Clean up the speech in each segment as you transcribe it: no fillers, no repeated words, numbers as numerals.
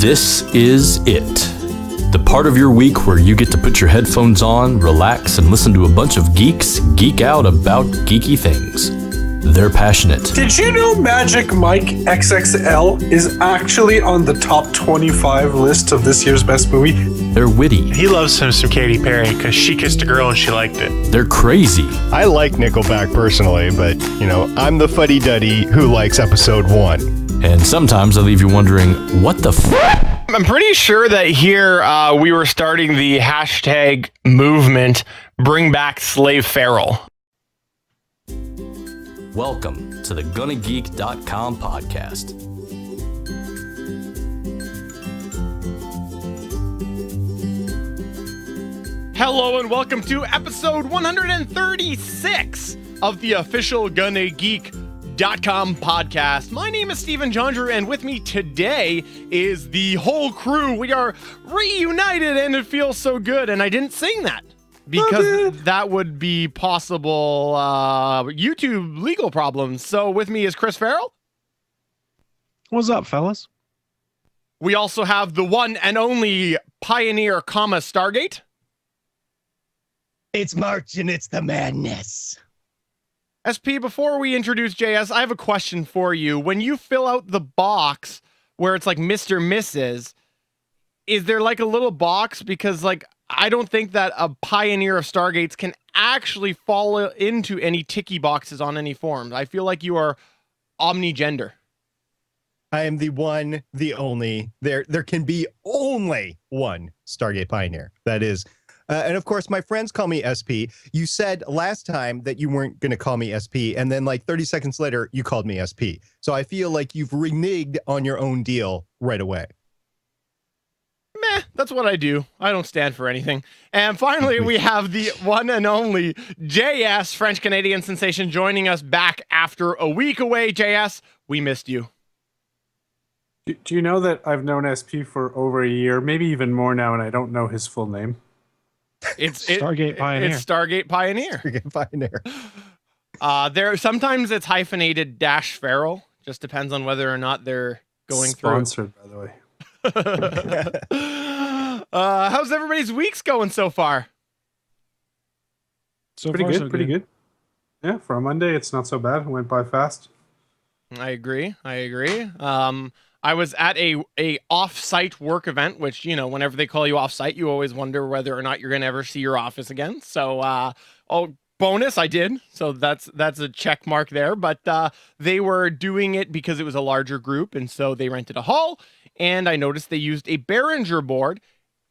This is it. The part of your week where you get to put your headphones on, relax, and listen to a bunch of geeks geek out about geeky things. They're passionate. Did you know Magic Mike XXL is actually on the top 25 list of this year's best movie? They're witty. He loves him some Katy Perry because she kissed a girl and she liked it. They're crazy. I like Nickelback personally, but, I'm the fuddy-duddy who likes episode 1. And sometimes I leave you wondering, what the f***? I'm pretty sure that here we were starting the hashtag movement, bring back Slave Feral. Welcome to the GonnaGeek.com podcast. Hello and welcome to episode 136 of the official GonnaGeek.com podcast. My name is Stephen Jondrew, and with me today is the whole crew. We are reunited, and it feels so good. And I didn't sing that because that would be possible YouTube legal problems. So with me is Chris Farrell. What's up, fellas? We also have the one and only Pioneer, Stargate. It's March and it's the madness. SP, before we introduce JS, I have a question for you. When you fill out the box where it's like Mr. Mrs., is there like a little box? Because I don't think that a Pioneer of Stargates can actually fall into any ticky boxes on any forms. I feel like you are omnigender. I am the one, the only. There can be only one Stargate Pioneer. That is. And of course, my friends call me SP. You said last time that you weren't going to call me SP, and then 30 seconds later, you called me SP. So I feel like you've reneged on your own deal right away. Meh, that's what I do. I don't stand for anything. And finally, we have the one and only JS, French-Canadian sensation, joining us back after a week away. JS, we missed you. Do you know that I've known SP for over a year, maybe even more now, and I don't know his full name? It's Stargate Pioneer. It's Stargate Pioneer. Stargate Pioneer. Sometimes it's hyphenated dash feral. Just depends on whether or not they're going Sponsored, by the way. How's everybody's weeks going so far? Pretty good. Yeah, for a Monday, it's not so bad. It went by fast. I agree. I was at a off-site work event, which, whenever they call you off-site, you always wonder whether or not you're going to ever see your office again. So, bonus, I did. So that's a check mark there. But they were doing it because it was a larger group, and so they rented a hall. And I noticed they used a Behringer board,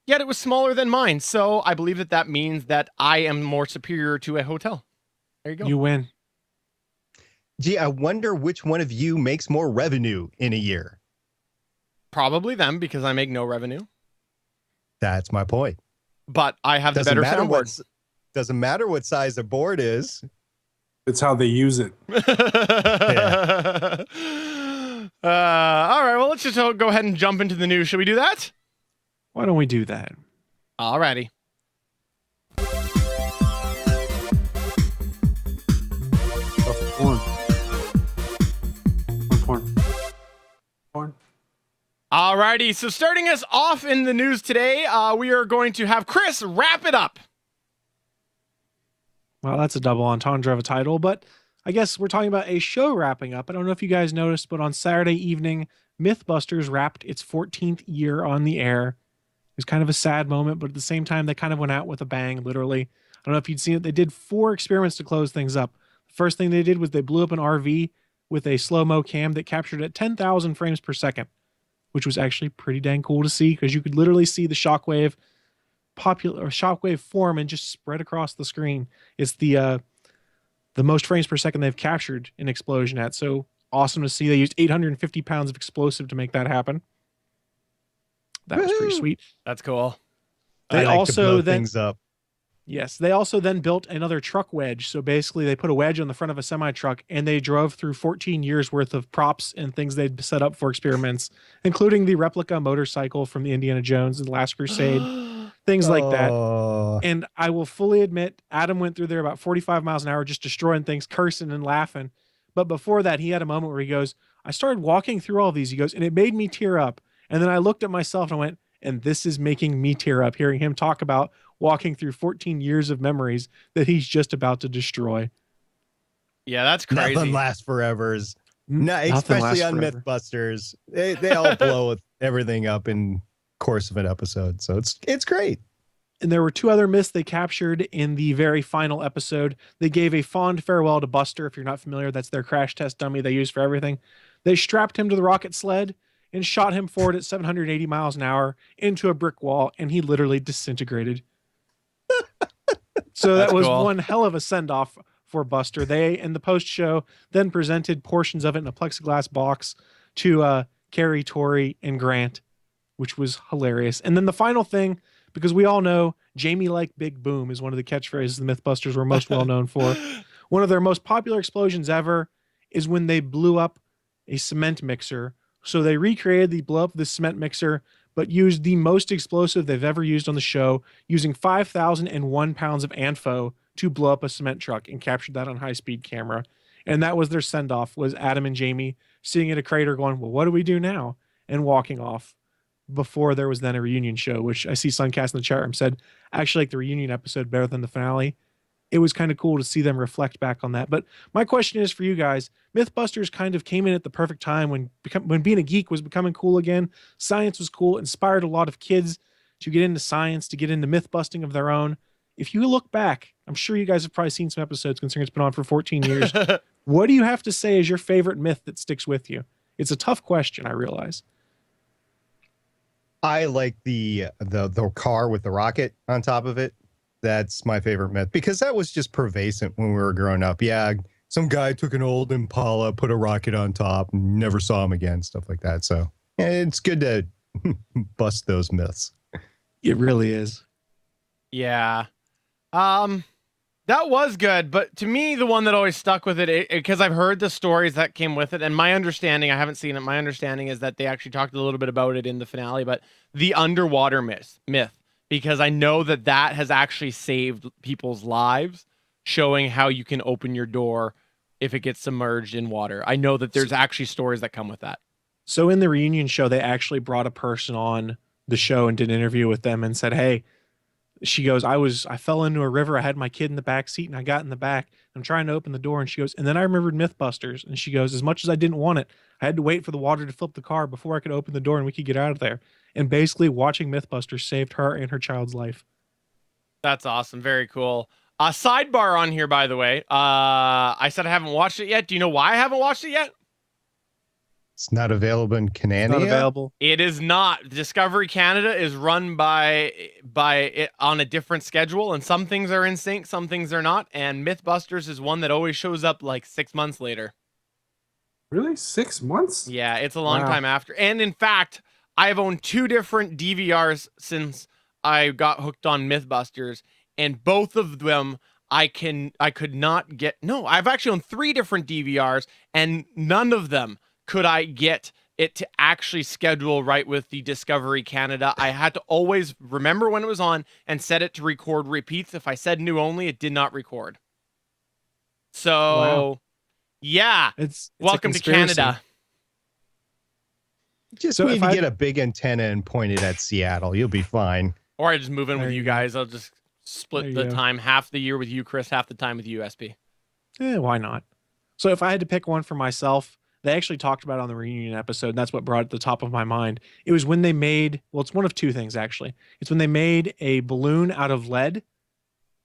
yet it was smaller than mine. So I believe that means that I am more superior to a hotel. There you go. You win. Gee, I wonder which one of you makes more revenue in a year. Probably them, because I make no revenue. That's my point. But I have the better soundboard. Doesn't matter what size the board is. It's how they use it. Yeah. All right, well, let's just go ahead and jump into the news. Should we do that? Why don't we do that? All righty. Porn. Alrighty, so starting us off in the news today, we are going to have Chris wrap it up. Well, that's a double entendre of a title, but I guess we're talking about a show wrapping up. I don't know if you guys noticed, but on Saturday evening, Mythbusters wrapped its 14th year on the air. It was kind of a sad moment, but at the same time, they kind of went out with a bang, literally. I don't know if you'd seen it. They did 4 experiments to close things up. The first thing they did was they blew up an RV with a slow-mo cam that captured at 10,000 frames per second, which was actually pretty dang cool to see because you could literally see the shockwave form and just spread across the screen. It's the most frames per second they've captured an explosion at. So awesome to see. They used 850 pounds of explosive to make that happen. That was pretty sweet. That's cool. They also then things up. Yes, they also then built another truck wedge. So basically they put a wedge on the front of a semi-truck and they drove through 14 years worth of props and things they'd set up for experiments, including the replica motorcycle from the Indiana Jones and the Last Crusade, things like that. And I will fully admit, Adam went through there about 45 miles an hour, just destroying things, cursing and laughing. But before that, he had a moment where he goes, I started walking through all these, he goes, and it made me tear up. And then I looked at myself and I went, and this is making me tear up hearing him talk about walking through 14 years of memories that he's just about to destroy. Yeah, that's crazy. Nothing lasts forever. No, Nothing especially lasts on forever. Mythbusters. They all blow everything up in course of an episode. So it's great. And there were two other myths they captured in the very final episode. They gave a fond farewell to Buster. If you're not familiar, that's their crash test dummy they use for everything. They strapped him to the rocket sled and shot him forward at 780 miles an hour into a brick wall, and he literally disintegrated. So that was cool. one hell of a send-off for Buster. They, in the post-show, then presented portions of it in a plexiglass box to Carrie, Tori, and Grant, which was hilarious. And then the final thing, because we all know Jamie like Big Boom is one of the catchphrases the Mythbusters were most well known for. One of their most popular explosions ever is when they blew up a cement mixer. So they recreated the blow up of the cement mixer, but used the most explosive they've ever used on the show, using 5,001 pounds of ANFO to blow up a cement truck, and captured that on high-speed camera. And that was their send-off, was Adam and Jamie sitting at a crater going, well, what do we do now? And walking off. Before there was then a reunion show, which I see Suncast in the chat room said, I actually like the reunion episode better than the finale. It was kind of cool to see them reflect back on that. But my question is for you guys, Mythbusters kind of came in at the perfect time when being a geek was becoming cool again. Science was cool, inspired a lot of kids to get into science, to get into myth busting of their own. If you look back, I'm sure you guys have probably seen some episodes considering it's been on for 14 years. What do you have to say is your favorite myth that sticks with you? It's a tough question, I realize. I like the car with the rocket on top of it. That's my favorite myth because that was just pervasive when we were growing up. Yeah, some guy took an old Impala, put a rocket on top, and never saw him again, stuff like that. So it's good to bust those myths. It really is. Yeah. That was good, but to me, the one that always stuck with it, because I've heard the stories that came with it, and my understanding, I haven't seen it, my understanding is that they actually talked a little bit about it in the finale, but the underwater myth, because I know that has actually saved people's lives, showing how you can open your door if it gets submerged in water. I know that there's actually stories that come with that. So in the reunion show, they actually brought a person on the show and did an interview with them and said, hey, she goes, I fell into a river. I had my kid in the back seat and I got in the back. I'm trying to open the door. And she goes, and then I remembered Mythbusters. And she goes, as much as I didn't want it, I had to wait for the water to flip the car before I could open the door and we could get out of there. And basically watching Mythbusters saved her and her child's life. That's awesome. Very cool. Sidebar on here, by the way. I said I haven't watched it yet. Do you know why I haven't watched it yet? It's not available in Canada. Not available. It is not. Discovery Canada is run by it on a different schedule, and some things are in sync, some things are not. And Mythbusters is one that always shows up like 6 months later. Really? 6 months? Yeah, it's a long time after. And in fact, I've owned 2 different DVRs since I got hooked on Mythbusters, and both of them I could not get. No, I've actually owned 3 different DVRs, and none of them could I get it to actually schedule right with the Discovery Canada. I had to always remember when it was on and set it to record repeats. If I said new only, it did not record. So, yeah, it's welcome to Canada. Just So need if to I- get a big antenna and point it at Seattle. You'll be fine. Or I just move in with There you you go. guys. I'll just split There the you go. time, half the year with you, Chris, half the time with you, SP. Why not? So if I had to pick one for myself, they actually talked about it on the reunion episode, and that's what brought it to the top of my mind. It was when they made, well, it's one of 2 things, actually. It's when they made a balloon out of lead,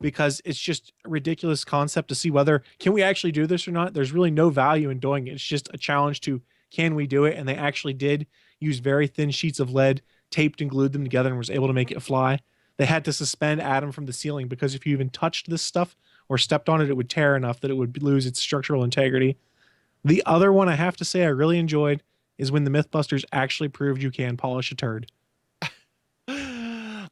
because it's just a ridiculous concept to see whether, can we actually do this or not? There's really no value in doing it. It's just a challenge to, can we do it? And they actually did use very thin sheets of lead, taped and glued them together, and was able to make it fly. They had to suspend Adam from the ceiling because if you even touched this stuff or stepped on it, it would tear enough that it would lose its structural integrity. The other one I have to say I really enjoyed is when the Mythbusters actually proved you can polish a turd. I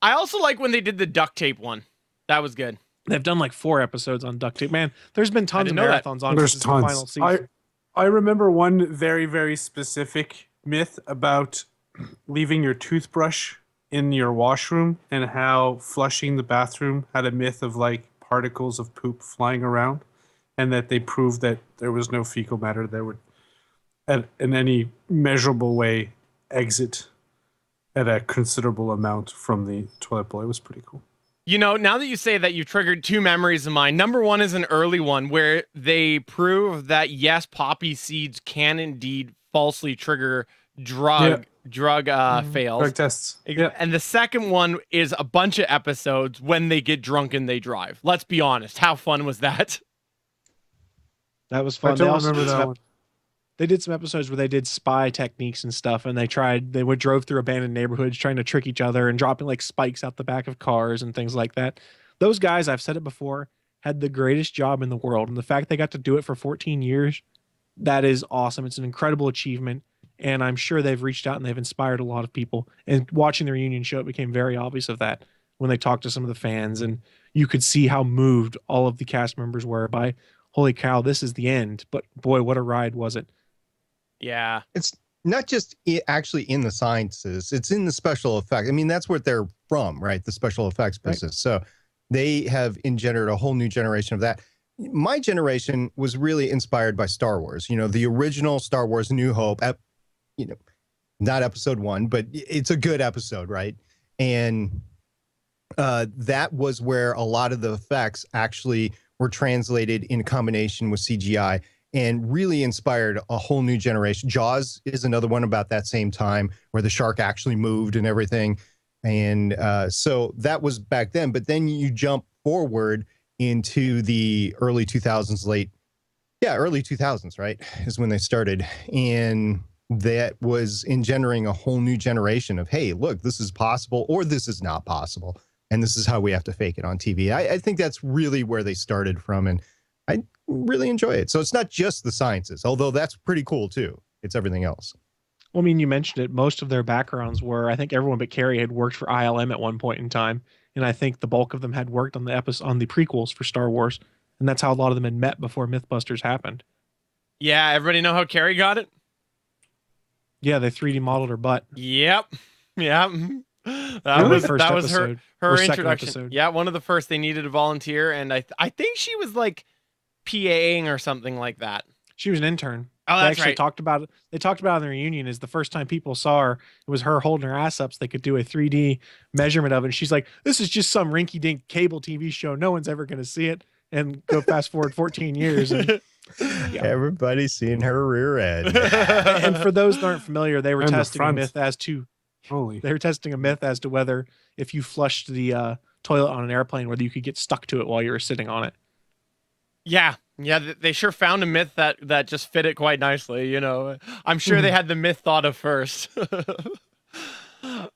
also like when they did the duct tape one. That was good. They've done like 4 episodes on duct tape. Man, there's been tons of didn't know that. marathons on There's since the final tons. season. I remember one very, very specific myth about leaving your toothbrush in your washroom and how flushing the bathroom had a myth of like particles of poop flying around, and that they proved that there was no fecal matter that would in any measurable way exit at a considerable amount from the toilet bowl. It was pretty cool. You know, now that you say that, you've triggered two memories of mine. Number one is an early one where they prove that yes, poppy seeds can indeed falsely trigger drug fails. Drug tests. Yeah. And the second one is a bunch of episodes when they get drunk and they drive. Let's be honest. How fun was that? That was fun. I don't remember that one. They did some episodes where they did spy techniques and stuff, and they drove through abandoned neighborhoods trying to trick each other and dropping like spikes out the back of cars and things like that. Those guys, I've said it before, had the greatest job in the world. And the fact they got to do it for 14 years, that is awesome. It's an incredible achievement. And I'm sure they've reached out and they've inspired a lot of people. And watching the reunion show, it became very obvious of that when they talked to some of the fans. And you could see how moved all of the cast members were by, holy cow, this is the end. But boy, what a ride was it. Yeah. It's not just actually in the sciences, it's in the special effects. I mean, that's where they're from, right? The special effects business. Right. So they have engendered a whole new generation of that. My generation was really inspired by Star Wars, the original Star Wars New Hope, not episode 1, but it's a good episode, right? And that was where a lot of the effects actually were translated in combination with CGI and really inspired a whole new generation. Jaws is another one about that same time where the shark actually moved and everything. And so that was back then. But then you jump forward into the early 2000s, early 2000s, right, is when they started. And that was engendering a whole new generation of, hey, look, this is possible or this is not possible. And this is how we have to fake it on TV. I think that's really where they started from. And I really enjoy it. So it's not just the sciences, although that's pretty cool too. It's everything else. Well, I mean, you mentioned it. Most of their backgrounds were, I think everyone but Carrie had worked for ILM at one point in time. And I think the bulk of them had worked on the prequels for Star Wars. And that's how a lot of them had met before Mythbusters happened. Yeah. Everybody know how Carrie got it? Yeah. They 3D modeled her butt. Yep. That was her introduction. Episode. Yeah. One of the first. They needed a volunteer. And I think she was like PAing or something like that. She was an intern. Oh, that's they actually right. talked about it. They talked about it in the reunion is the first time people saw her, it was her holding her ass up so they could do a 3D measurement of it. And she's like, this is just some rinky dink cable TV show. No one's ever going to see it. And go fast forward 14 years. And everybody's seeing her rear end. And for those that aren't familiar, they were testing a myth as to whether if you flushed the toilet on an airplane, whether you could get stuck to it while you were sitting on it. Yeah, they sure found a myth that just fit it quite nicely. I'm sure they had the myth thought of first.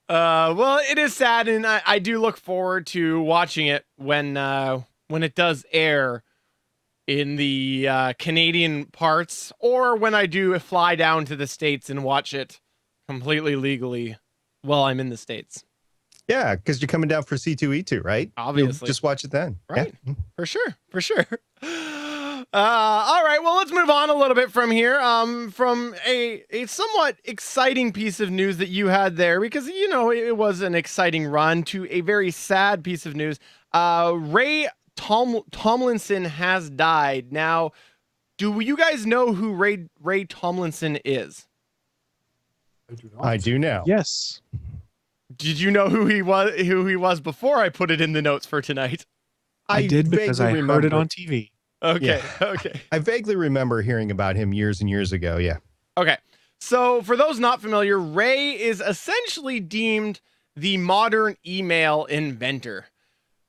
Well, it is sad, and I do look forward to watching it when it does air in the Canadian parts, or when I do fly down to the States and watch it completely legally while I'm in the States. Yeah, because you're coming down for C2E2, right? Obviously. You'll just watch it then. Right. Yeah. For sure. All right, well, let's move on a little bit from here. From a somewhat exciting piece of news that you had there, because, it was an exciting run, to a very sad piece of news. Ray Tomlinson has died. Now, do you guys know who Ray Tomlinson is? I do not. I do now. Yes. Did you know who he was before I put it in the notes for tonight? I did because I heard it on TV. Okay. Yeah. Okay. I vaguely remember hearing about him years and years ago. Yeah. Okay. So for those not familiar, Ray is essentially deemed the modern email inventor.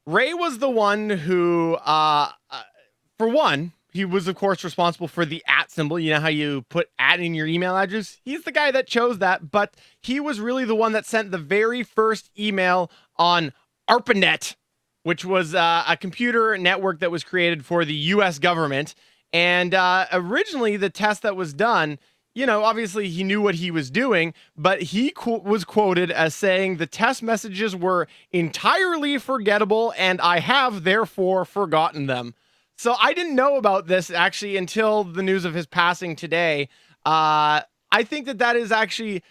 Ray was the one who, for one, he was, of course, responsible for the @ symbol. You know how you put @ in your email address? He's the guy that chose that, but he was really the one that sent the very first email on ARPANET, which was a computer network that was created for the U.S. government. And originally, the test that was done, obviously he knew what he was doing, but he was quoted as saying the test messages were entirely forgettable, and I have therefore forgotten them. So I didn't know about this actually until the news of his passing today. I think that is actually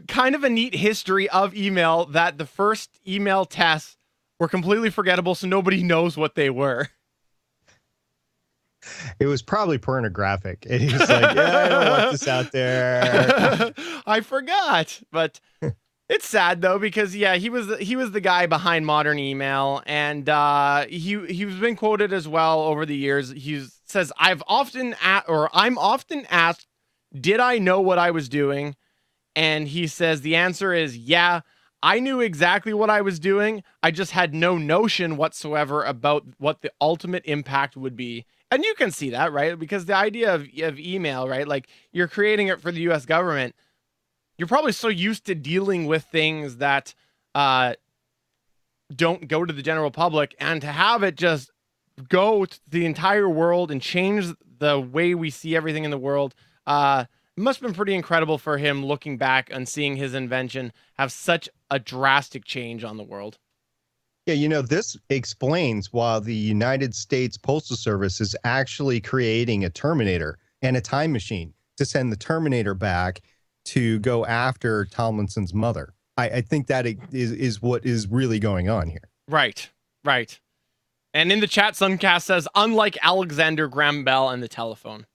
kind of a neat history of email, that the first email tests were completely forgettable, so nobody knows what they were. It was probably pornographic. And he was like, yeah, I don't want this out there. I forgot, but it's sad though because yeah, he was the guy behind modern email, and he's been quoted as well over the years. He says, I'm often asked, did I know what I was doing? And he says the answer is yeah. I knew exactly what I was doing. I just had no notion whatsoever about what the ultimate impact would be. And you can see that, right? Because the idea of email, right? Like you're creating it for the US government. You're probably so used to dealing with things that don't go to the general public, and to have it just go to the entire world and change the way we see everything in the world. It must have been pretty incredible for him looking back and seeing his invention have such a drastic change on the world. Yeah, this explains why the United States Postal Service is actually creating a Terminator and a time machine to send the Terminator back to go after Tomlinson's mother. I think that is what is really going on here. Right. And in the chat, Suncast says, unlike Alexander Graham Bell and the telephone.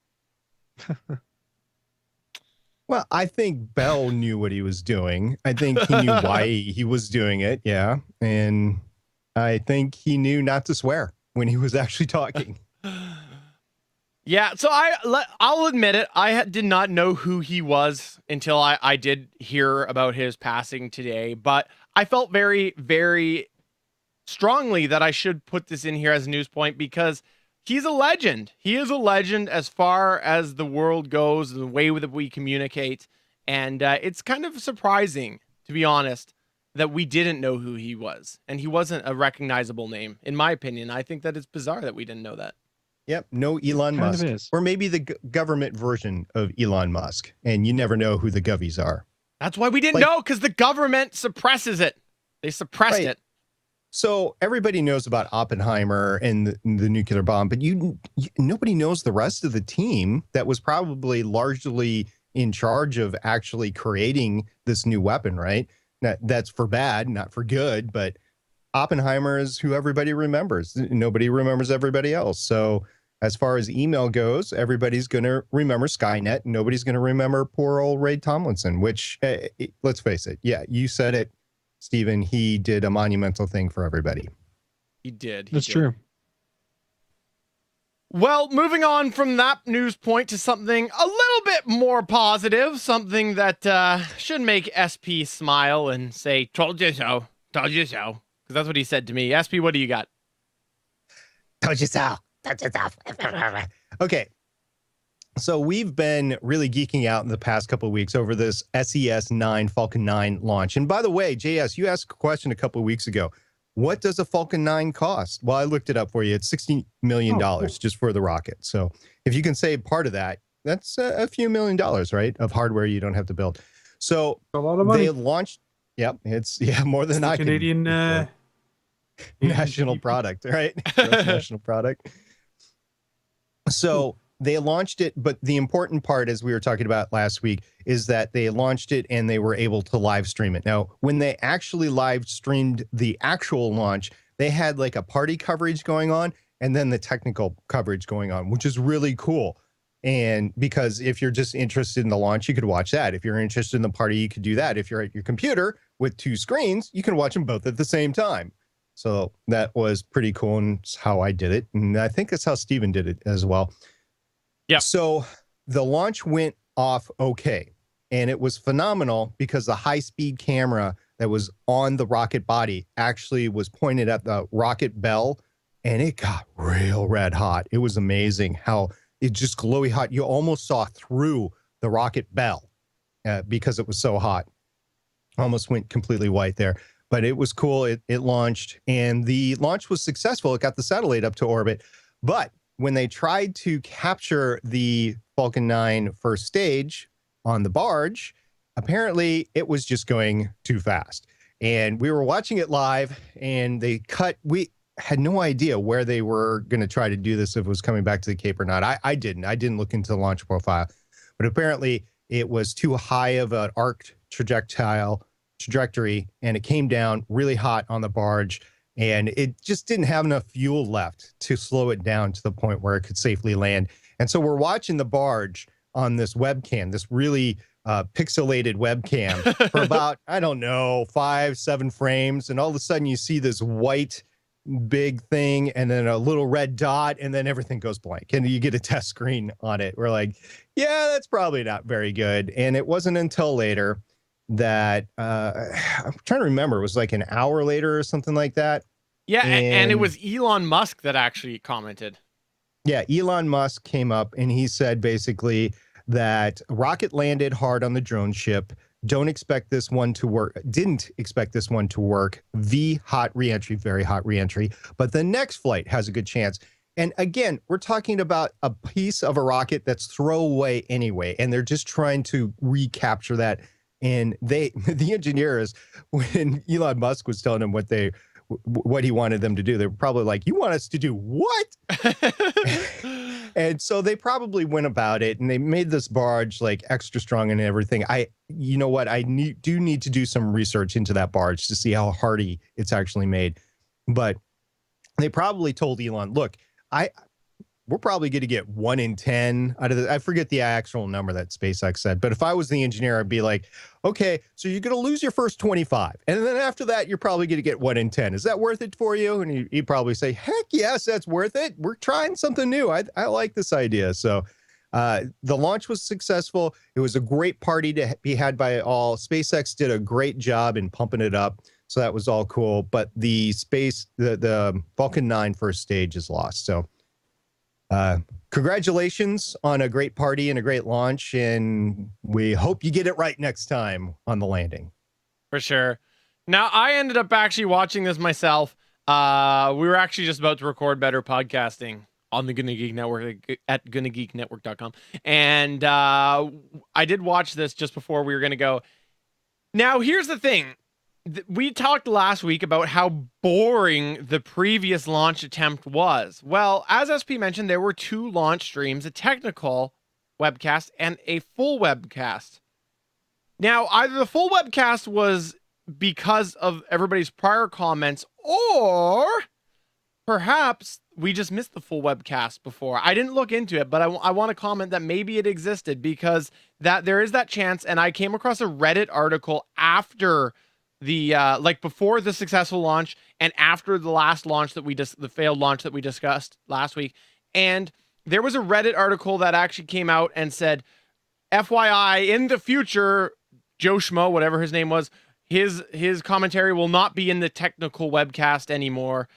Well, I think Bell knew what he was doing. I think he knew why he was doing it. Yeah. And I think he knew not to swear when he was actually talking. Yeah. So I'll admit it. I did not know who he was until I did hear about his passing today. But I felt very, very strongly that I should put this in here as a news point because he's a legend. He is a legend as far as the world goes, the way that we communicate. And it's kind of surprising, to be honest, that we didn't know who he was. And he wasn't a recognizable name, in my opinion. I think that it's bizarre that we didn't know that. Yep. No Elon Musk. Or maybe the government version of Elon Musk. And you never know who the govies are. That's why we didn't know, because the government suppresses it. They suppressed it. So everybody knows about Oppenheimer and the nuclear bomb, but nobody knows the rest of the team that was probably largely in charge of actually creating this new weapon, right? Now, that's for bad, not for good, but Oppenheimer is who everybody remembers. Nobody remembers everybody else. So as far as email goes, everybody's going to remember Skynet. Nobody's going to remember poor old Ray Tomlinson, which, let's face it. Yeah, you said it, Stephen. He did a monumental thing for everybody. He did. That's true. Well, moving on from that news point to something a little bit more positive, something that should make SP smile and say, told you so, because that's what he said to me. SP, what do you got? Told you so. Told you so. Okay. So we've been really geeking out in the past couple of weeks over this SES-9 Falcon 9 launch. And by the way, JS, you asked a question a couple of weeks ago. What does a Falcon 9 cost? Well, I looked it up for you. It's $60 million just for the rocket. So if you can save part of that, that's a few $1 million, right? Of hardware you don't have to build. So a lot of money. They launched. Yep. It's more than I Canadian national product, right? Gross national product. So they launched it, but the important part, as we were talking about last week, is that they launched it and they were able to live stream it. Now, when they actually live streamed the actual launch, they had like a party coverage going on and then the technical coverage going on, which is really cool. And because if you're just interested in the launch, you could watch that. If you're interested in the party, you could do that. If you're at your computer with two screens, you can watch them both at the same time. So that was pretty cool, and it's how I did it. And I think that's how Steven did it as well. Yeah. So the launch went off okay. And it was phenomenal because the high-speed camera that was on the rocket body actually was pointed at the rocket bell, and it got real red hot. It was amazing how it just glowy hot. You almost saw through the rocket bell because it was so hot. Almost went completely white there. But it was cool. It launched, and the launch was successful. It got the satellite up to orbit. But when they tried to capture the Falcon 9 first stage on the barge, apparently it was just going too fast. And we were watching it live, and they cut. We had no idea where they were going to try to do this, if it was coming back to the Cape or not. I didn't look into the launch profile. But apparently it was too high of an arc trajectory, and it came down really hot on the barge, and it just didn't have enough fuel left to slow it down to the point where it could safely land. And so we're watching the barge on this webcam, this really pixelated webcam for about, I don't know, 5-7 frames. And all of a sudden you see this white big thing and then a little red dot, and then everything goes blank and you get a test screen on it. We're like, yeah, that's probably not very good. And it wasn't until later that I'm trying to remember, it was like an hour later or something like that. Yeah, and it was Elon Musk that actually commented. Yeah, Elon Musk came up and he said basically that rocket landed hard on the drone ship. Don't expect this one to work. Didn't expect this one to work. Hot reentry, very hot reentry. But the next flight has a good chance. And again, we're talking about a piece of a rocket that's throwaway anyway, and they're just trying to recapture that. And the engineers, when Elon Musk was telling them what he wanted them to do, they were probably like, "You want us to do what?" And so they probably went about it, and they made this barge like extra strong and everything. You know what? I do need to do some research into that barge to see how hardy it's actually made. But they probably told Elon, "Look, we're probably going to get 1 in 10 out of the," I forget the actual number that SpaceX said, but if I was the engineer, I'd be like, okay, so you're going to lose your first 25. And then after that, you're probably going to get 1 in 10. Is that worth it for you? And he'd probably say, heck yes, that's worth it. We're trying something new. I like this idea. So the launch was successful. It was a great party to be had by all. SpaceX did a great job in pumping it up. So that was all cool. But the Vulcan 9 first stage is lost. So congratulations on a great party and a great launch, and we hope you get it right next time on the landing. For sure. Now, I ended up actually watching this myself. We were actually just about to record Better Podcasting on the GonnaGeek Network at GonnaGeekNetwork.com. And I did watch this just before we were going to go. Now, here's the thing. We talked last week about how boring the previous launch attempt was. Well, as SP mentioned, there were 2 launch streams, a technical webcast and a full webcast. Now, either the full webcast was because of everybody's prior comments, or perhaps we just missed the full webcast before. I didn't look into it, but I want to comment that maybe it existed, because that there is that chance. And I came across a Reddit article after the before the successful launch and after the last launch that the failed launch that we discussed last week. And there was a Reddit article that actually came out and said, FYI, in the future, Joe Schmo, whatever his name was, his commentary will not be in the technical webcast anymore.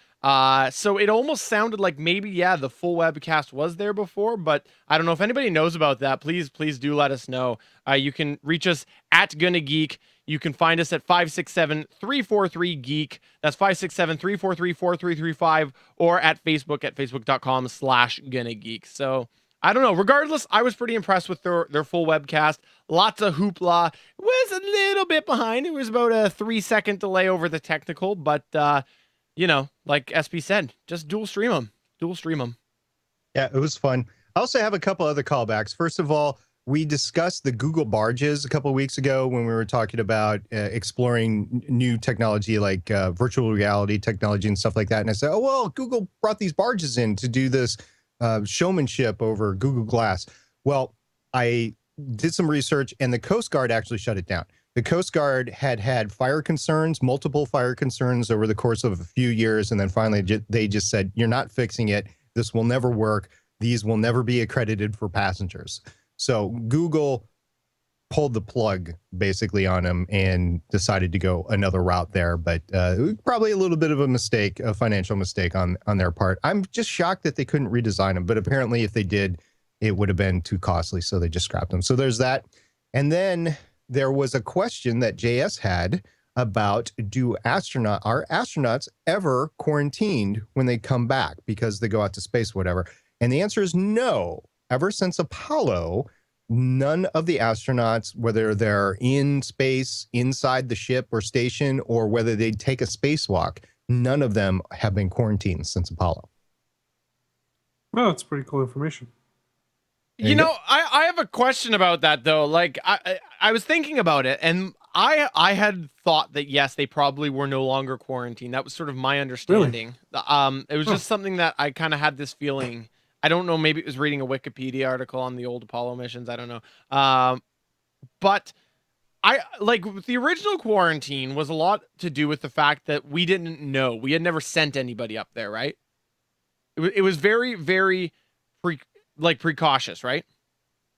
So it almost sounded like maybe, yeah, the full webcast was there before, but I don't know if anybody knows about that. Please do let us know. You can reach us at GonnaGeek. You can find us at 567-343-GEEK. That's 567-343-4335, or at facebook.com/GonnaGeek. So I don't know. Regardless, I was pretty impressed with their full webcast. Lots of hoopla. It was a little bit behind. It was about a 3-second delay over the technical, but like SP said, just dual stream them. Yeah, it was fun. I also have a couple other callbacks. First of all, we discussed the Google barges a couple of weeks ago when we were talking about exploring new technology like virtual reality technology and stuff like that. And I said, oh, well, Google brought these barges in to do this showmanship over Google Glass. Well, I did some research, and the Coast Guard actually shut it down. The Coast Guard had fire concerns, multiple fire concerns over the course of a few years. And then finally, they just said, you're not fixing it. This will never work. These will never be accredited for passengers. So Google pulled the plug basically on them and decided to go another route there. But probably a little bit of a mistake, a financial mistake on their part. I'm just shocked that they couldn't redesign them. But apparently if they did, it would have been too costly. So they just scrapped them. So there's that. And then there was a question that JS had about are astronauts ever quarantined when they come back because they go out to space, whatever? And the answer is no. Ever since Apollo, none of the astronauts, whether they're in space, inside the ship or station, or whether they take a spacewalk, none of them have been quarantined since Apollo. Well, that's pretty cool information. I have a question about that, though. Like, I was thinking about it, and I had thought that yes, they probably were no longer quarantined. That was sort of my understanding. It was just something that I kind of had this feeling. I don't know. Maybe it was reading a Wikipedia article on the old Apollo missions. I don't know. But I like the original quarantine was a lot to do with the fact that we didn't know. We had never sent anybody up there, right? It was very, very precautious, right?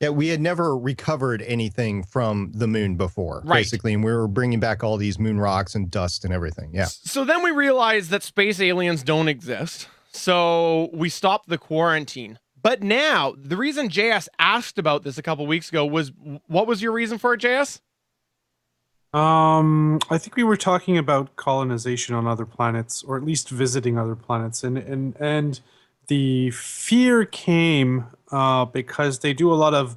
Yeah, we had never recovered anything from the moon before, Right. basically, and we were bringing back all these moon rocks and dust and everything. Yeah. So then we realized that space aliens don't exist. So we stopped the quarantine. But now, the reason JS asked about this a couple weeks ago was, what was your reason for it, JS? I think we were talking about colonization on other planets, or at least visiting other planets, and the fear came because they do a lot of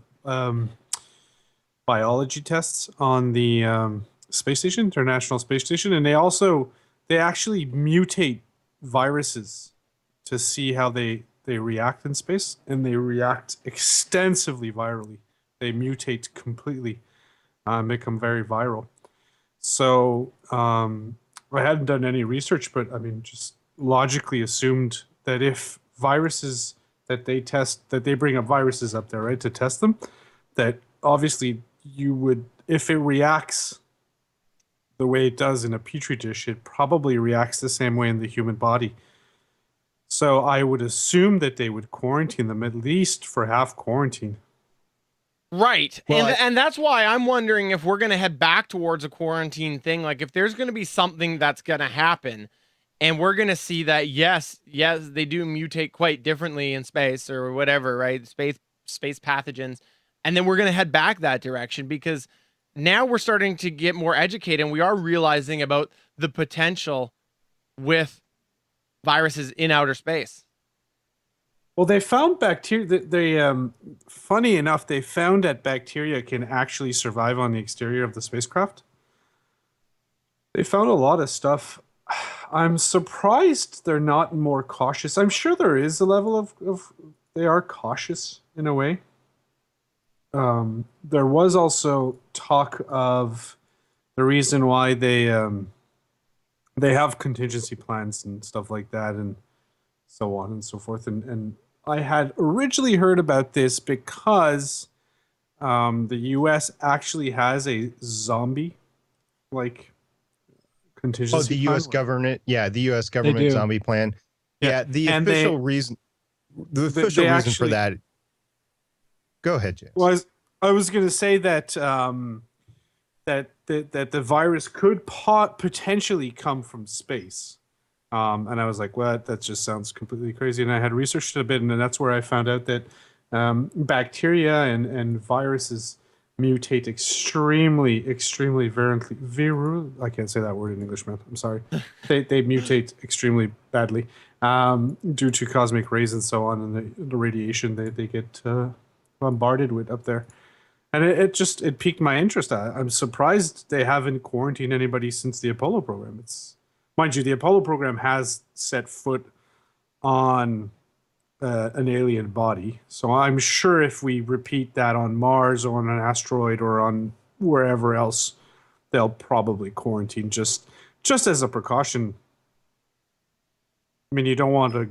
biology tests on the space station, International Space Station, and they actually mutate viruses to see how they react in space, and they react extensively virally. They mutate completely, become very viral. So I hadn't done any research, but I mean, just logically assumed that if viruses that they bring up viruses up there, right, to test them, that obviously you would, if it reacts the way it does in a petri dish, it probably reacts the same way in the human body. So I would assume that they would quarantine them at least for half quarantine. Right. Well, and that's why I'm wondering if we're going to head back towards a quarantine thing. Like if there's going to be something that's going to happen and we're going to see that, yes, they do mutate quite differently in space or whatever, right? Space pathogens. And then we're going to head back that direction because now we're starting to get more educated and we are realizing about the potential with viruses in outer space. Well, they found bacteria. Funny enough, they found that bacteria can actually survive on the exterior of the spacecraft. They found a lot of stuff. I'm surprised they're not more cautious. I'm sure there is a level of they are cautious in a way. There was also talk of the reason why they have contingency plans and stuff like that, and so on and so forth. And I had originally heard about this because the U.S. actually has a zombie contingency. Oh, the plan. U.S. government. Yeah, the U.S. government do. zombie plan. Yeah, the And official reason. The official they reason for actually- that. Go ahead, James. I was going to say that that the virus could potentially come from space. And I was like, well, that just sounds completely crazy. And I had researched it a bit, and then that's where I found out that bacteria and viruses mutate extremely virulently. I can't say that word in English, man. I'm sorry. They mutate extremely badly due to cosmic rays and so on, and the radiation they get bombarded with up there. And it piqued my interest. I'm surprised they haven't quarantined anybody since the Apollo program. Mind you, the Apollo program has set foot on an alien body. So I'm sure if we repeat that on Mars or on an asteroid or on wherever else, they'll probably quarantine just as a precaution. I mean, you don't want to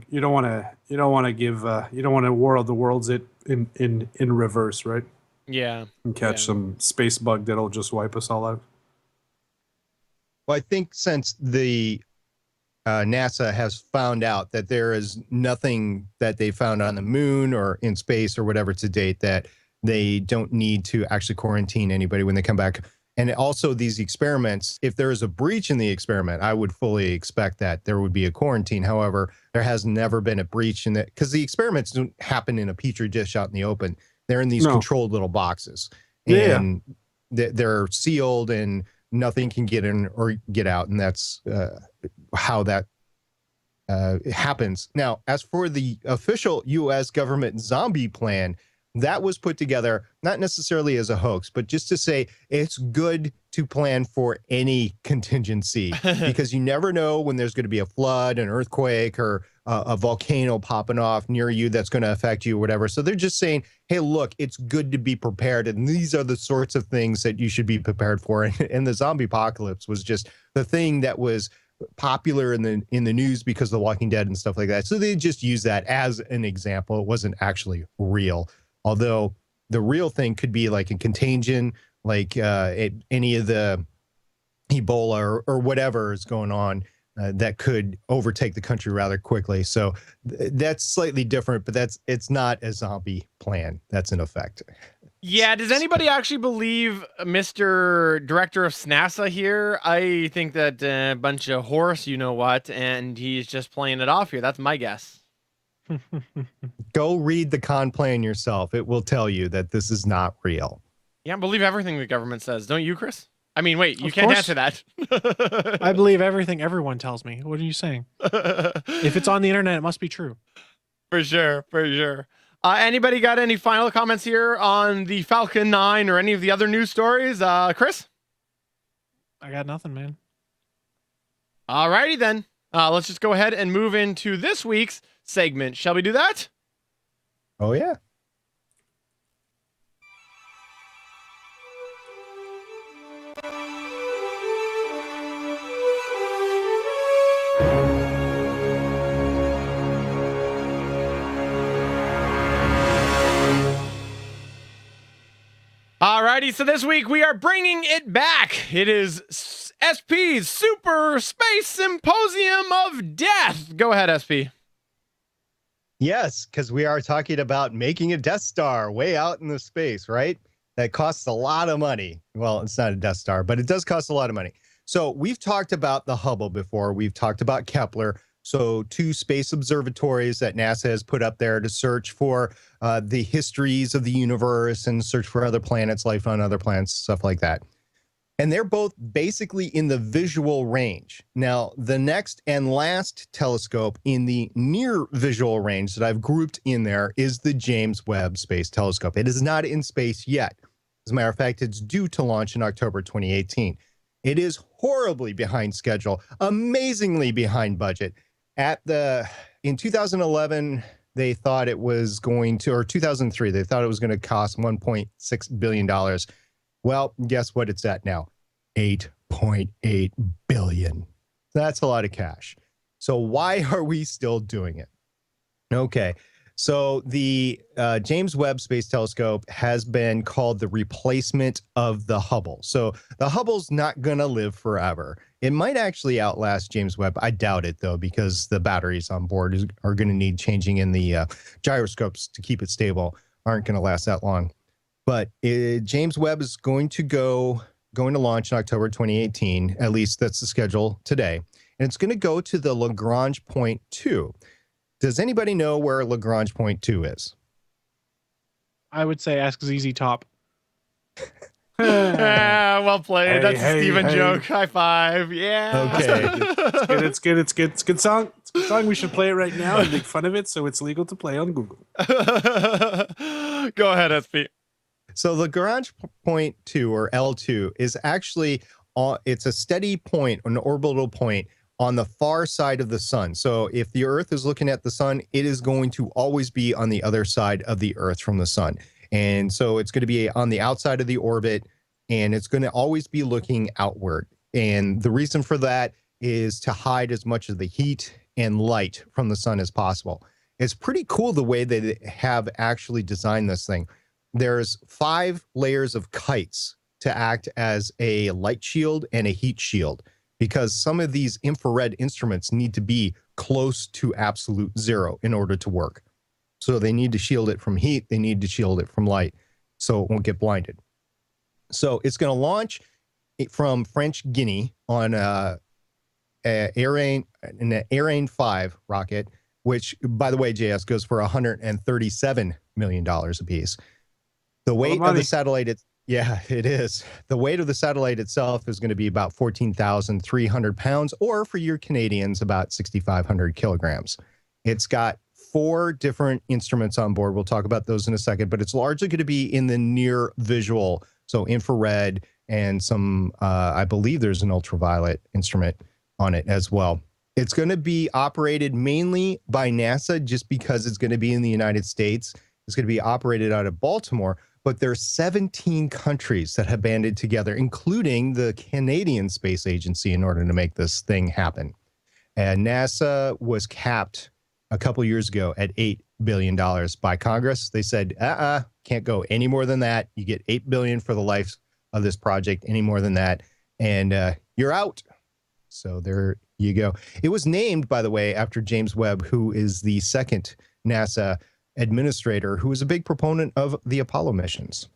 war of the worlds it in reverse, right? Yeah. And catch some space bug that'll just wipe us all out. Well, I think since the NASA has found out that there is nothing that they found on the moon or in space or whatever to date, that they don't need to actually quarantine anybody when they come back. And also these experiments, if there is a breach in the experiment, I would fully expect that there would be a quarantine. However, there has never been a breach in that, because the experiments don't happen in a petri dish out in the open. They're in these controlled little boxes, and they're sealed and nothing can get in or get out. And that's how that happens. Now, as for the official U.S. government zombie plan, that was put together not necessarily as a hoax, but just to say it's good to plan for any contingency because you never know when there's going to be a flood, an earthquake, or a volcano popping off near you that's going to affect you, whatever. So they're just saying, hey, look, it's good to be prepared. And these are the sorts of things that you should be prepared for. And the zombie apocalypse was just the thing that was popular in the news because of The Walking Dead and stuff like that. So they just use that as an example. It wasn't actually real, although the real thing could be like a contagion, like any of the Ebola or whatever is going on that could overtake the country rather quickly. So that's slightly different, but it's not a zombie plan that's in effect. Yeah, does anybody actually believe Mr. Director of SNASA here? I think that a bunch of horse, you know what, and he's just playing it off here. That's my guess. Go read the con plan yourself. It will tell you that this is not real. Yeah, believe everything the government says. Don't you, Chris? I mean, wait, you Of can't course. answer that. I believe everything everyone tells me. What are you saying? If it's on the internet, it must be true. For sure, for sure. Anybody got any final comments here on the Falcon 9 or any of the other news stories? Chris? I got nothing, man. Alrighty then. Let's just go ahead and move into this week's segment. Shall we do that? Oh, yeah. Alrighty, so this week we are bringing it back. It is SP's Super Space Symposium of Death. Go ahead, SP. Yes, because we are talking about making a Death Star way out in the space, right? That costs a lot of money. Well, it's not a Death Star, but it does cost a lot of money. So we've talked about the Hubble before. We've talked about Kepler. So 2 space observatories that NASA has put up there to search for the histories of the universe and search for other planets, life on other planets, stuff like that. And they're both basically in the visual range. Now, the next and last telescope in the near visual range that I've grouped in there is the James Webb Space Telescope. It is not in space yet. As a matter of fact, it's due to launch in October 2018. It is horribly behind schedule, amazingly behind budget. In 2011, they thought it was going to, or 2003, they thought it was going to cost $1.6 billion. Well, guess what it's at now? $8.8 billion. That's a lot of cash. So why are we still doing it? Okay. So the James Webb Space Telescope has been called the replacement of the Hubble. So the Hubble's not going to live forever. It might actually outlast James Webb. I doubt it, though, because the batteries on board are going to need changing, and the gyroscopes to keep it stable aren't going to last that long. But James Webb is going to launch in October 2018. At least that's the schedule today. And it's going to go to the Lagrange point 2. Does anybody know where Lagrange point 2 is? I would say ask ZZ Top. Well played. Hey, That's a hey, Steven hey. joke. High five. Yeah. Okay. It's good. It's a good song. It's a good song. We should play it right now and make fun of it so it's legal to play on Google. Go ahead, SP. So Lagrange point 2, or L2, is actually it's a steady point, an orbital point on the far side of the sun. So if the Earth is looking at the sun, it is going to always be on the other side of the Earth from the sun. And so it's going to be on the outside of the orbit, and it's going to always be looking outward. And the reason for that is to hide as much of the heat and light from the sun as possible. It's pretty cool the way they have actually designed this thing. There's 5 layers of kites to act as a light shield and a heat shield, because some of these infrared instruments need to be close to absolute zero in order to work. So they need to shield it from heat. They need to shield it from light so it won't get blinded. So it's going to launch from French Guiana on an Ariane 5 rocket, which, by the way, JS, goes for $137 million a piece. The weight of the satellite, yeah, it is. The weight of the satellite itself is going to be about 14,300 pounds, or for your Canadians, about 6,500 kilograms. It's got 4 different instruments on board. We'll talk about those in a second, but it's largely going to be in the near visual, so infrared and some, I believe there's an ultraviolet instrument on it as well. It's going to be operated mainly by NASA just because it's going to be in the United States. It's going to be operated out of Baltimore, but there's 17 countries that have banded together, including the Canadian Space Agency, in order to make this thing happen. And NASA was capped a couple years ago at $8 billion by Congress. They said, can't go any more than that. You get $8 billion for the life of this project. Any more than that, and you're out. So there you go. It was named, by the way, after James Webb, who is the second NASA administrator, who was a big proponent of the Apollo missions.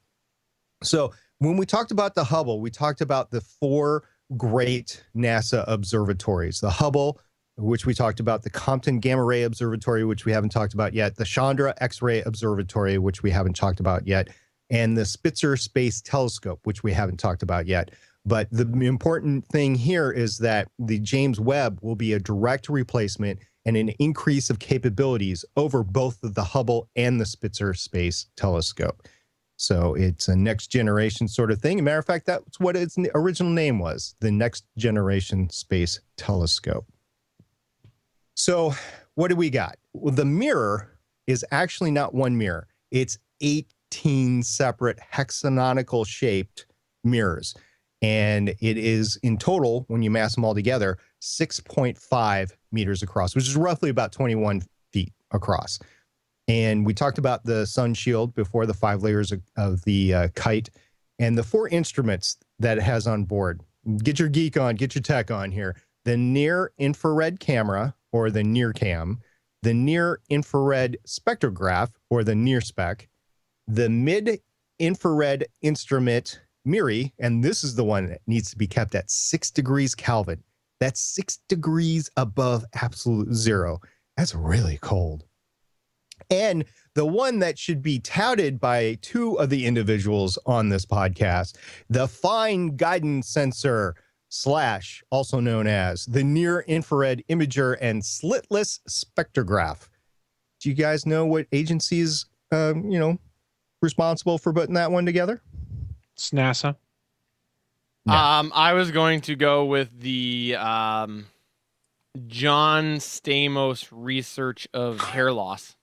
So when we talked about the Hubble, we talked about the 4 great NASA observatories. The Hubble, which we talked about, the Compton Gamma Ray Observatory, which we haven't talked about yet, the Chandra X-ray Observatory, which we haven't talked about yet, and the Spitzer Space Telescope, which we haven't talked about yet. But the important thing here is that the James Webb will be a direct replacement and an increase of capabilities over both the Hubble and the Spitzer Space Telescope. So it's a next generation sort of thing. As a matter of fact, that's what its original name was, the Next Generation Space Telescope. So what do we got? Well, the mirror is actually not one mirror. It's 18 separate hexagonal shaped mirrors. And it is in total, when you mass them all together, 6.5 meters across, which is roughly about 21 feet across. And we talked about the sun shield before, the 5 layers of the kite, and the 4 instruments that it has on board. Get your geek on, get your tech on here. The near infrared camera, or the NIRCam, the near infrared spectrograph, or the NIRSpec, the mid infrared instrument MIRI, and this is the one that needs to be kept at 6 degrees Kelvin. That's 6 degrees above absolute zero. That's really cold. And the one that should be touted by 2 of the individuals on this podcast, the fine guidance sensor / also known as the near infrared imager and slitless spectrograph. Do you guys know what agency is, responsible for putting that one together? It's NASA. No. I was going to go with the John Stamos research of hair loss.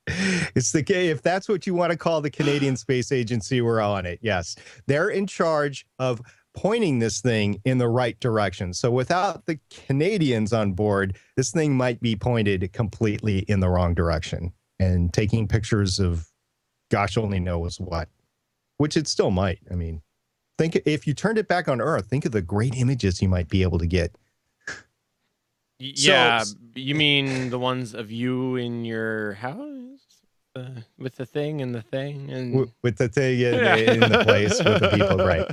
It's the if that's what you want to call the Canadian Space Agency, we're on it. Yes, they're in charge of pointing this thing in the right direction. So without the Canadians on board, this thing might be pointed completely in the wrong direction and taking pictures of gosh only knows what, which it still might. I mean, think if you turned it back on Earth, think of the great images you might be able to get. Yeah, you mean the ones of you in your house with the thing and the thing and with the thing in the place with the people, right?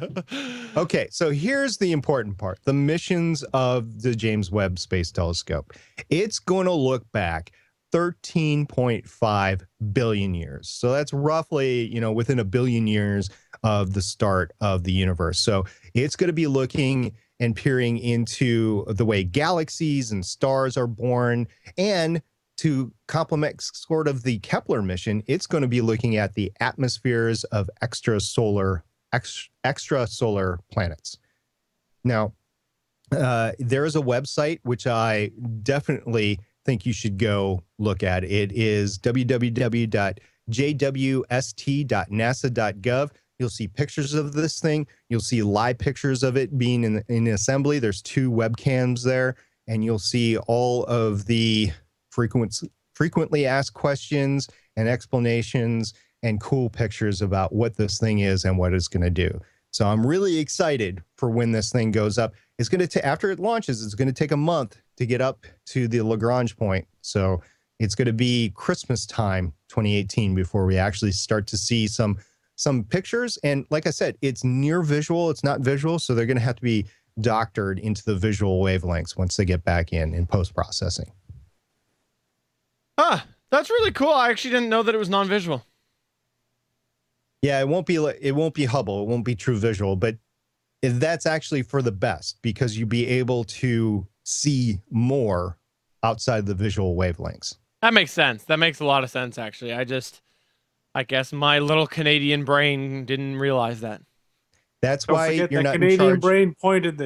Okay, so here's the important part: the missions of the James Webb Space Telescope. It's going to look back 13.5 billion years. So that's roughly, within a billion years of the start of the universe. So it's going to be looking and peering into the way galaxies and stars are born. And to complement sort of the Kepler mission, it's going to be looking at the atmospheres of extrasolar planets. Now, there is a website which I definitely think you should go look at. It is www.jwst.nasa.gov. You'll see pictures of this thing. You'll see live pictures of it being in assembly. There's 2 webcams there, and you'll see all of the frequently asked questions and explanations and cool pictures about what this thing is and what it's going to do. So I'm really excited for when this thing goes up. It's going to after it launches, it's going to take a month to get up to the Lagrange point. So it's going to be Christmas time 2018 before we actually start to see some pictures. And like I said, it's near visual. It's not visual. So they're going to have to be doctored into the visual wavelengths once they get back in post-processing. That's really cool. I actually didn't know that it was non-visual. Yeah, it won't be Hubble. It won't be true visual, but that's actually for the best because you'll be able to see more outside the visual wavelengths. That makes sense. That makes a lot of sense, actually. I guess my little Canadian brain didn't realize that. That's Don't why forget you're that not Canadian in charge. brain pointed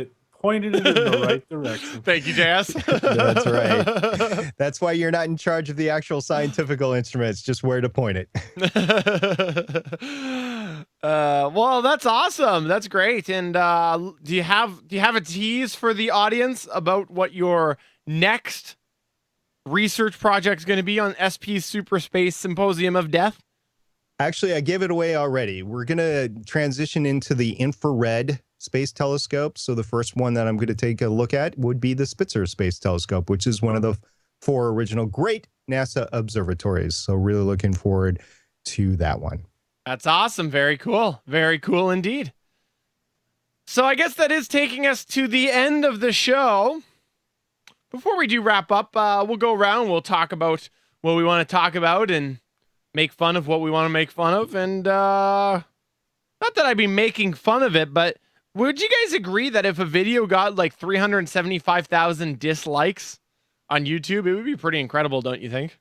pointed it in the right direction. Thank you, JS. That's right. That's why you're not in charge of the actual scientific instruments, just where to point it. Well, that's awesome. That's great. And do you have a tease for the audience about what your next research project is going to be on SP's Super Space Symposium of Death? Actually, I gave it away already. We're going to transition into the infrared space telescope. So the first one that I'm going to take a look at would be the Spitzer Space Telescope, which is one of the 4 original great NASA observatories. So really looking forward to that one. That's awesome. Very cool. Very cool indeed. So I guess that is taking us to the end of the show. Before we do wrap up, we'll go around. We'll talk about what we want to talk about and make fun of what we want to make fun of. And not that I'd be making fun of it, but would you guys agree that if a video got like 375,000 dislikes on YouTube, it would be pretty incredible, don't you think?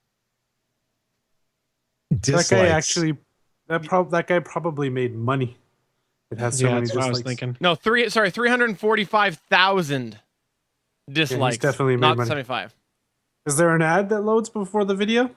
Dislikes. That guy actually, that guy probably made money. It has so many that's what I was dislikes. thinking. No, 345,000 dislikes. definitely made not money. 75. Is there an ad that loads before the video?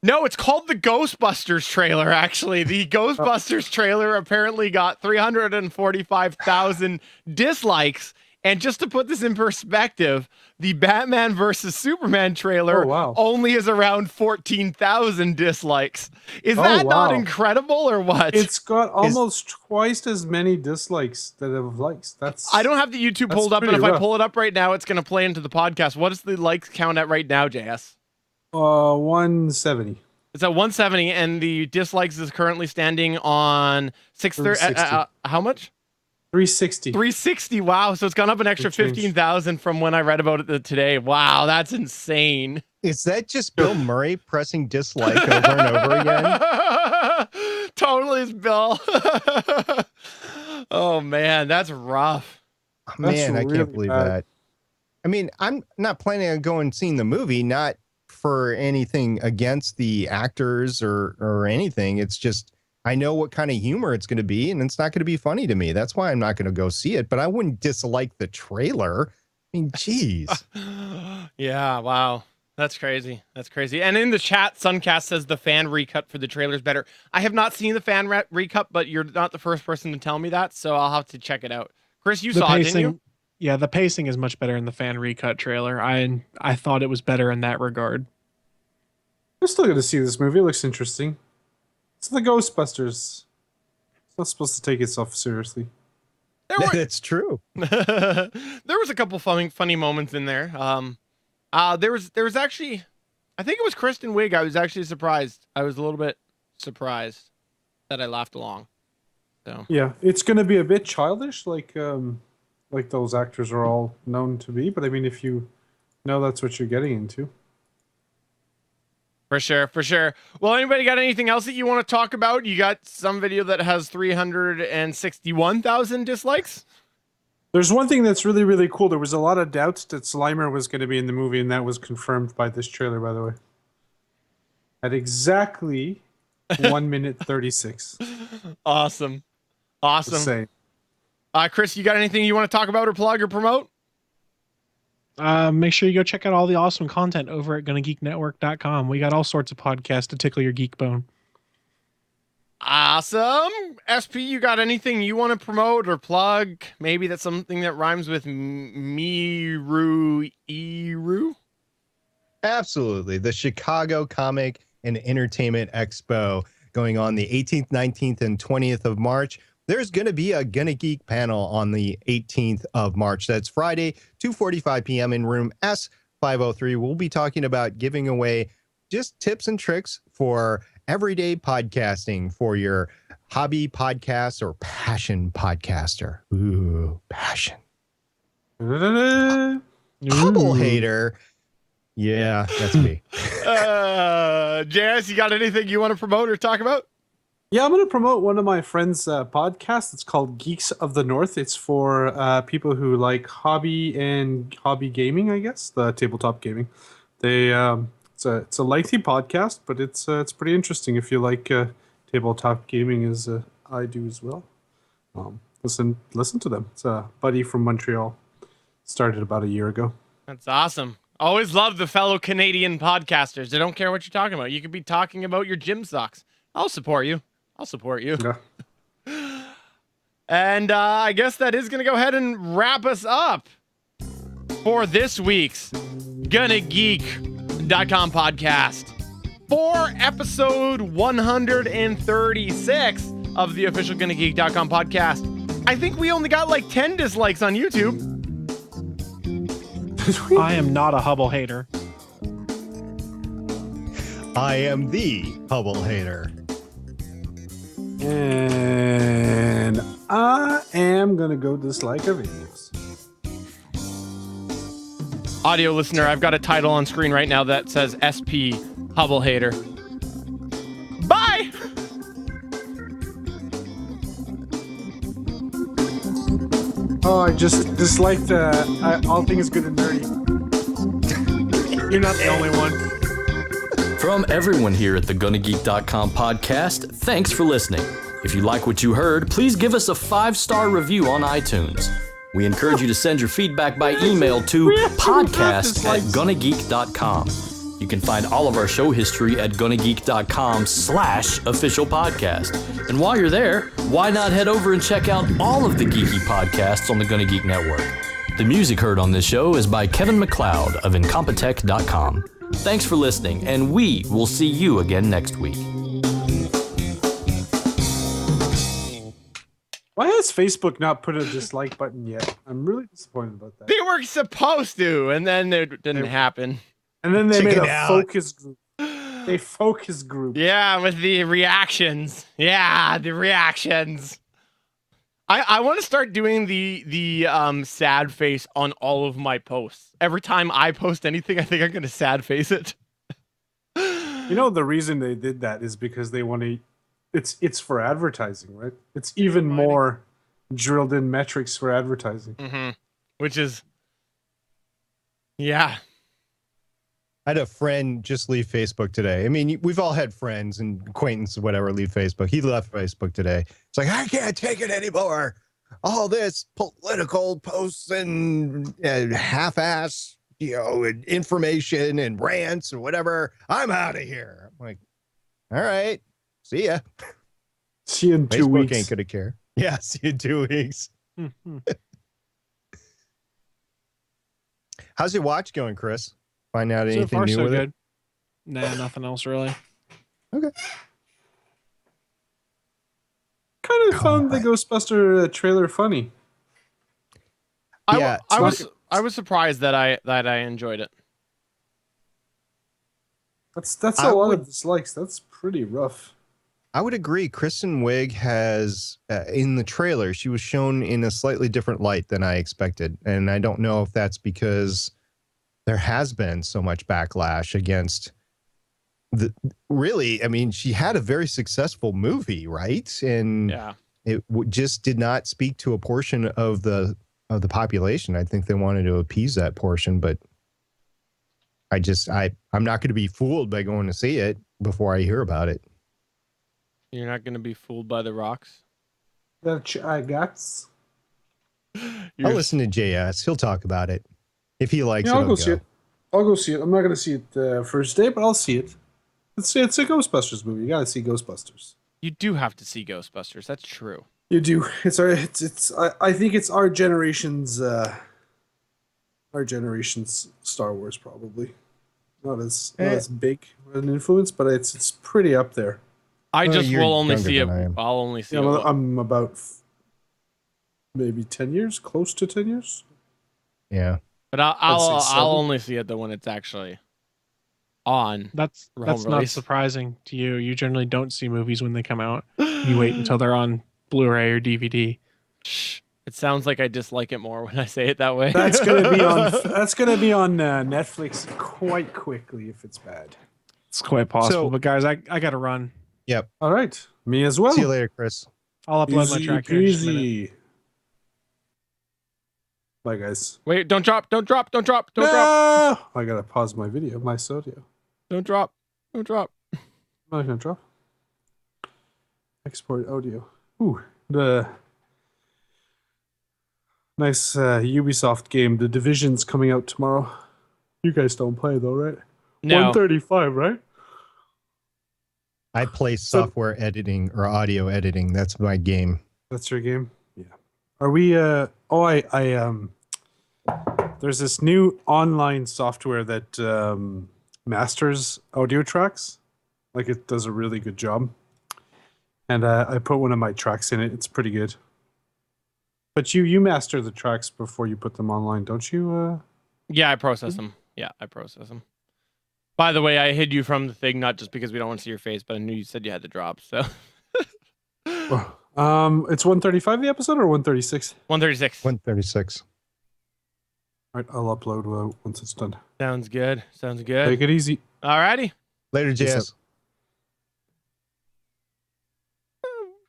No, it's called the Ghostbusters trailer, actually. The Ghostbusters trailer apparently got 345,000 dislikes. And just to put this in perspective, the Batman versus Superman trailer only is around 14,000 dislikes. Is that not incredible or what? It's got almost twice as many dislikes that have likes. I don't have the YouTube pulled up, and if I pull it up right now, it's going to play into the podcast. What is the likes count at right now, JS? 170. It's at 170, and the dislikes is currently standing on 630. How much? 360. 360. Wow. So it's gone up an extra 15,000 from when I read about it today. Wow. That's insane. Is that just Bill Murray pressing dislike over and over again? Totally is Bill. Oh, man. That's rough. Man, I can't believe that. I mean, I'm not planning on going and seeing the movie, not for anything against the actors or anything. It's just, I know what kind of humor it's going to be, and it's not going to be funny to me. That's why I'm not going to go see it, but I wouldn't dislike the trailer. I mean, geez. Yeah, wow. That's crazy. That's crazy. And in the chat, Suncast says the fan recut for the trailer is better. I have not seen the fan recut, but you're not the first person to tell me that, so I'll have to check it out. Chris, you saw it, didn't you? Yeah, the pacing is much better in the fan recut trailer. I thought it was better in that regard. I'm still going to see this movie. It looks interesting. It's the Ghostbusters. It's not supposed to take itself seriously. That's true. There was a couple funny moments in there. There was actually, I think it was Kristen Wiig. I was actually surprised. I was a little bit surprised that I laughed along. So yeah, it's going to be a bit childish, like those actors are all known to be. But I mean, if you know that's what you're getting into. For sure, for sure. Well, anybody got anything else that you want to talk about? You got some video that has 361,000 dislikes? There's one thing that's really, really cool. There was a lot of doubts that Slimer was going to be in the movie, and that was confirmed by this trailer, by the way. At exactly 1 minute 36. Awesome. Awesome. Chris, you got anything you want to talk about or plug or promote? Make sure you go check out all the awesome content over at GonnaGeekNetwork.com. We got all sorts of podcasts to tickle your geek bone. Awesome. SP, you got anything you want to promote or plug? Maybe that's something that rhymes with Miru-Iru? Absolutely. The Chicago Comic and Entertainment Expo going on the 18th, 19th, and 20th of March. There's going to be a GonnaGeek panel on the 18th of March. That's Friday, 2:45 p.m. in room S503. We'll be talking about giving away just tips and tricks for everyday podcasting for your hobby podcast or passion podcaster. Ooh, passion. Hubble hater. Yeah, that's me. JS, you got anything you want to promote or talk about? Yeah, I'm going to promote one of my friends' podcasts. It's called Geeks of the North. It's for people who like hobby gaming, I guess, the tabletop gaming. They it's a lengthy podcast, but it's pretty interesting if you like tabletop gaming as I do as well. Listen to them. It's a buddy from Montreal. Started about a year ago. That's awesome. Always love the fellow Canadian podcasters. They don't care what you're talking about. You could be talking about your gym socks. I'll support you. Yeah. And I guess that is going to go ahead and wrap us up for this week's GonnaGeek.com podcast. For episode 136 of the official GonnaGeek.com podcast. I think we only got like 10 dislikes on YouTube. I am not a Hubble hater. I am the Hubble hater. And I am going to go dislike our videos. Audio listener, I've got a title on screen right now that says SP Hubble hater. Bye! Oh, I just disliked All Things Good and Nerdy. You're not the only one. From everyone here at the GonnaGeek.com podcast, thanks for listening. If you like what you heard, please give us a 5-star review on iTunes. We encourage you to send your feedback by email to podcast@GonnaGeek.com. You can find all of our show history at GonnaGeek.com/official podcast. And while you're there, why not head over and check out all of the geeky podcasts on the Gonna Geek Network? The music heard on this show is by Kevin MacLeod of Incompetech.com. Thanks for listening, and we will see you again next week. Why has Facebook not put a dislike button yet? I'm really disappointed about that. They were supposed to, and then it didn't happen. And then they Check made it a out. focus group. A focus group. Yeah, with the reactions. Yeah, the reactions. I want to start doing the sad face on all of my posts. Every time I post anything, I think I'm gonna sad face it. You know, the reason they did that is because they want to. It's for advertising, right? It's even more drilled in metrics for advertising. Mm-hmm. Which is, yeah. I had a friend just leave Facebook today. I mean, we've all had friends and acquaintances, whatever, leave Facebook. He left Facebook today. It's like, I can't take it anymore. All this political posts and half-ass, and information and rants and whatever. I'm out of here. I'm like, all right, see ya. See you in 2 Facebook weeks. ain't gonna care. Yeah, see you in 2 weeks. How's your watch going, Chris? Find out So anything far, new so with good. it? Nah, nothing else really. Okay. Kind of found the Ghostbuster trailer funny. Yeah, I it's was surprised that I enjoyed it. That's I a lot would- of dislikes. That's pretty rough. I would agree. Kristen Wiig has, in the trailer, she was shown in a slightly different light than I expected. And I don't know if that's because there has been so much backlash against really, I mean, she had a very successful movie, right? And Yeah. it just did not speak to a portion of the population. I think they wanted to appease that portion, but I'm not going to be fooled by going to see it before I hear about it. You're not gonna be fooled by the rocks. That I got. I'll listen to JS. He'll talk about it. If he likes Yeah, it, I'll go see it. I'll go see it. I'm not going to see it first day, but I'll see it. It's a Ghostbusters movie. You got to see Ghostbusters. You do have to see Ghostbusters. That's true. You do. I think it's our generation's Star Wars, probably. Not as big an influence, but it's pretty up there. I just you're will only younger see it. than I am. I'll only see Yeah, it. I'm about maybe 10 years, close to 10 years. Yeah. But I'll say 7. only see it when it's actually on. That's Home not release. surprising to you. You generally don't see movies when they come out. You wait until they're on Blu-ray or DVD. Shh. It sounds like I dislike it more when I say it that way. That's gonna be on. That's gonna be on Netflix quite quickly if it's bad. It's quite possible. So- But guys, I got to run. Yep. All right, me as well. See you later, Chris. I'll upload my Easy track here in just a minute. peasy. Bye, guys. Wait, don't drop. Don't drop. I gotta pause my video, my audio. Don't drop. I'm not gonna drop. Export audio. Ooh, Nice Ubisoft game. The Division's coming out tomorrow. You guys don't play though, right? No. 135, right? I play software editing or audio editing. That's my game. That's your game? Yeah. Are we there's this new online software that masters audio tracks. Like it does a really good job. And I put one of my tracks in it. It's pretty good. But you master the tracks before you put them online, don't you? Yeah, I process them. Yeah, I process them. By the way, I hid you from the thing, not just because we don't want to see your face, but I knew you said you had to drop, so. It's 135 the episode or 136? 136. 136. All right, I'll upload once it's done. Sounds good. Sounds good. Take it easy. Alrighty. Later, Peace JS.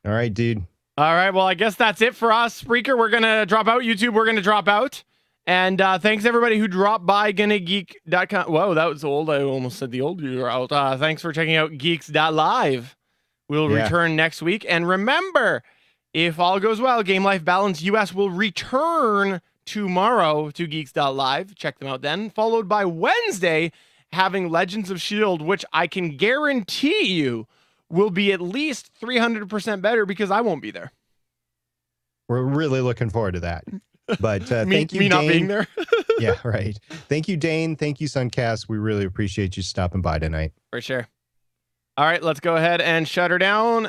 All right, dude. All right, well, I guess that's it for us. Spreaker, we're going to drop out. YouTube, we're going to drop out. And thanks, everybody who dropped by GonnaGeek.com. Whoa, that was old. I almost said the old URL. Thanks for checking out Geeks.live. We'll return next week. And remember, if all goes well, Game Life Balance US will return tomorrow to Geeks.live. Check them out then. Followed by Wednesday, having Legends of S.H.I.E.L.D., which I can guarantee you will be at least 300% better because I won't be there. We're really looking forward to that. But thank you, me Dane. not being there. Yeah, right. Thank you, Dane. Thank you, Suncast. We really appreciate you stopping by tonight. For sure. All right, let's go ahead and shut her down.